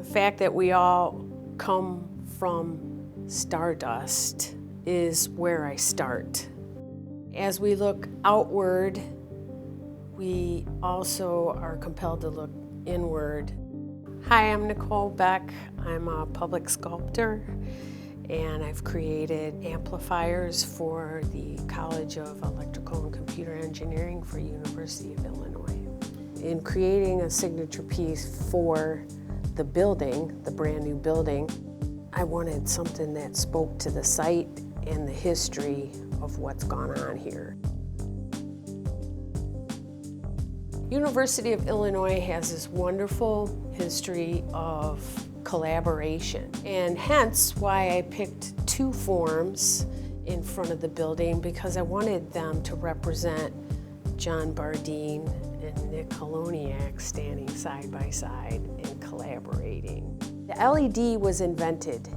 The fact that we all come from stardust is where I start. As we look outward, we also are compelled to look inward. Hi, I'm Nicole Beck. I'm a public sculptor, and I've created amplifiers for the College of Electrical and Computer Engineering for University of Illinois. In creating a signature piece for the building, the brand new building, I wanted something that spoke to the site and the history of what's gone on here. University of Illinois has this wonderful history of collaboration, and hence why I picked two forms in front of the building, because I wanted them to represent John Bardeen and Nick Holoniak standing side by side and collaborating. The LED was invented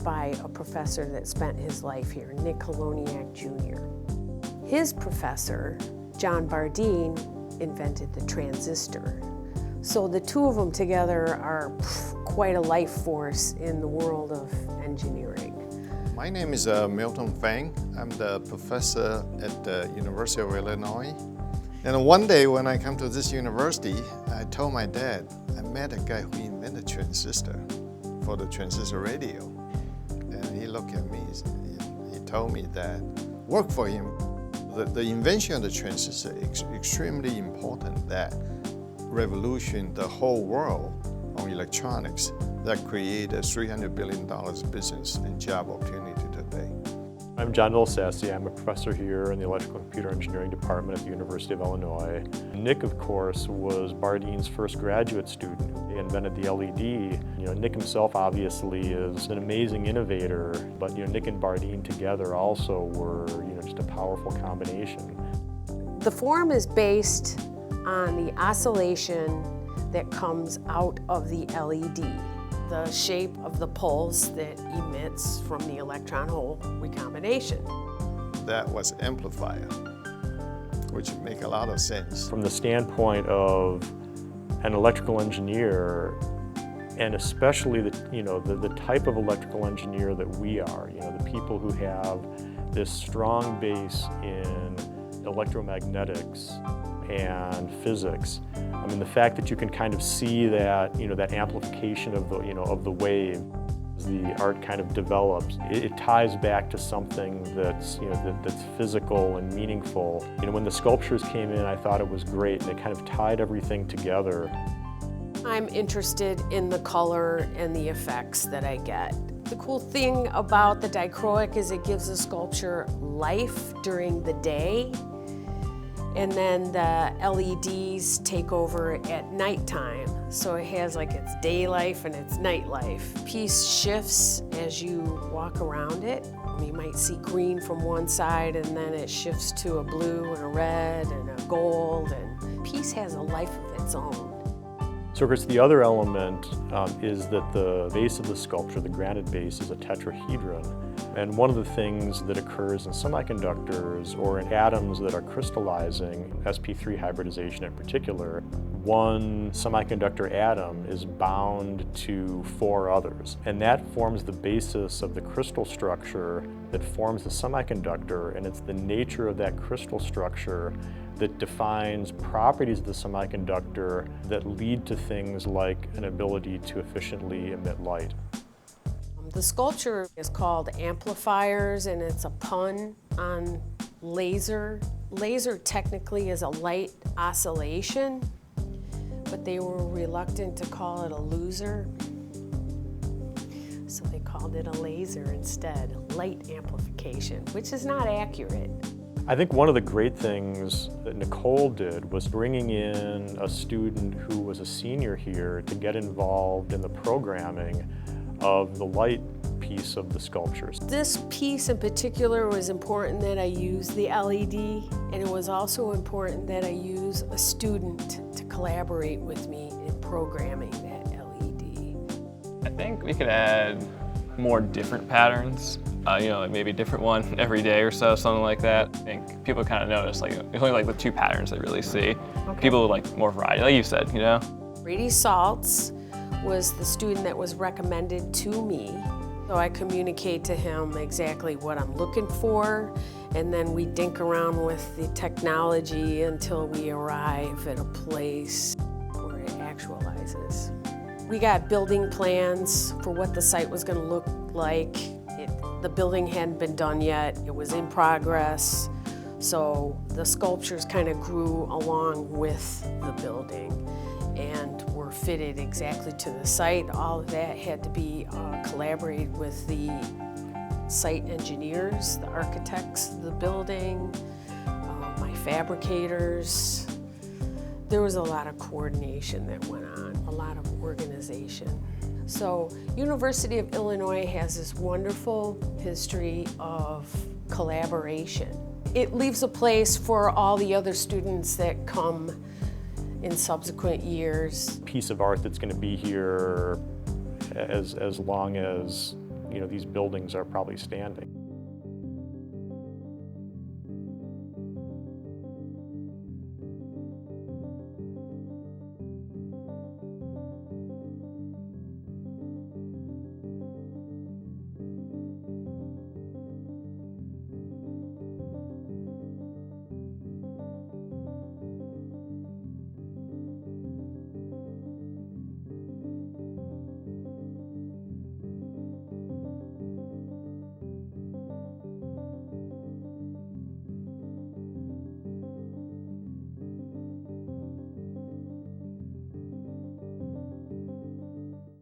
by a professor that spent his life here, Nick Holoniak Jr. His professor, John Bardeen, invented the transistor. So the two of them together are quite a life force in the world of engineering. My name is Milton Fang. I'm the professor at the University of Illinois. And one day when I come to this university, I told my dad, I met a guy who invented transistor for the transistor radio. And he looked at me, he told me that work for him. The invention of the transistor is extremely important, that revolution the whole world on electronics that create a $300 billion business and job opportunity today. I'm John Dallesasse. I'm a professor here in the Electrical and Computer Engineering Department at the University of Illinois. Nick, of course, was Bardeen's first graduate student. He invented the LED. Nick himself obviously is an amazing innovator, but Nick and Bardeen together also were just a powerful combination. The form is based on the oscillation that comes out of the LED, the shape of the pulse that emits from the electron-hole recombination. That was amplifier, which make a lot of sense. From the standpoint of an electrical engineer, and especially the type of electrical engineer that we are, the people who have this strong base in electromagnetics and physics. I mean, the fact that you can kind of see that, that amplification of the wave, as the art kind of develops, it ties back to something that's, that's physical and meaningful. When the sculptures came in, I thought it was great, and it kind of tied everything together. I'm interested in the color and the effects that I get. The cool thing about the dichroic is it gives the sculpture life during the day, and then the LEDs take over at nighttime. So it has like its day life and its night life. Piece shifts as you walk around it. You might see green from one side, and then it shifts to a blue and a red and a gold, and piece has a life of its own. So of course the other element is that the base of the sculpture, the granite base, is a tetrahedron. And one of the things that occurs in semiconductors or in atoms that are crystallizing, sp3 hybridization in particular, one semiconductor atom is bound to 4 others. And that forms the basis of the crystal structure that forms the semiconductor, and it's the nature of that crystal structure that defines properties of the semiconductor that lead to things like an ability to efficiently emit light. The sculpture is called Amplifiers, and it's a pun on laser. Laser technically is a light oscillation, but they were reluctant to call it a loser, so they called it a laser instead, light amplification, which is not accurate. I think one of the great things that Nicole did was bringing in a student who was a senior here to get involved in the programming of the light piece of the sculptures. This piece in particular was important that I use the LED, and it was also important that I use a student to collaborate with me in programming that LED. I think we could add more different patterns, like maybe a different one every day or so, something like that. I think people kind of notice, only like the 2 patterns they really see. Okay. People like more variety, like you said, 3D salts was the student that was recommended to me. So I communicate to him exactly what I'm looking for, and then we dink around with the technology until we arrive at a place where it actualizes. We got building plans for what the site was going to look like. The building hadn't been done yet. It was in progress. So the sculptures kind of grew along with the building and were fitted exactly to the site. All of that had to be collaborated with the site engineers, the architects of the building, my fabricators. There was a lot of coordination that went on, a lot of organization. So University of Illinois has this wonderful history of collaboration. It leaves a place for all the other students that come in subsequent years. Piece of art that's going to be here as long as these buildings are probably standing.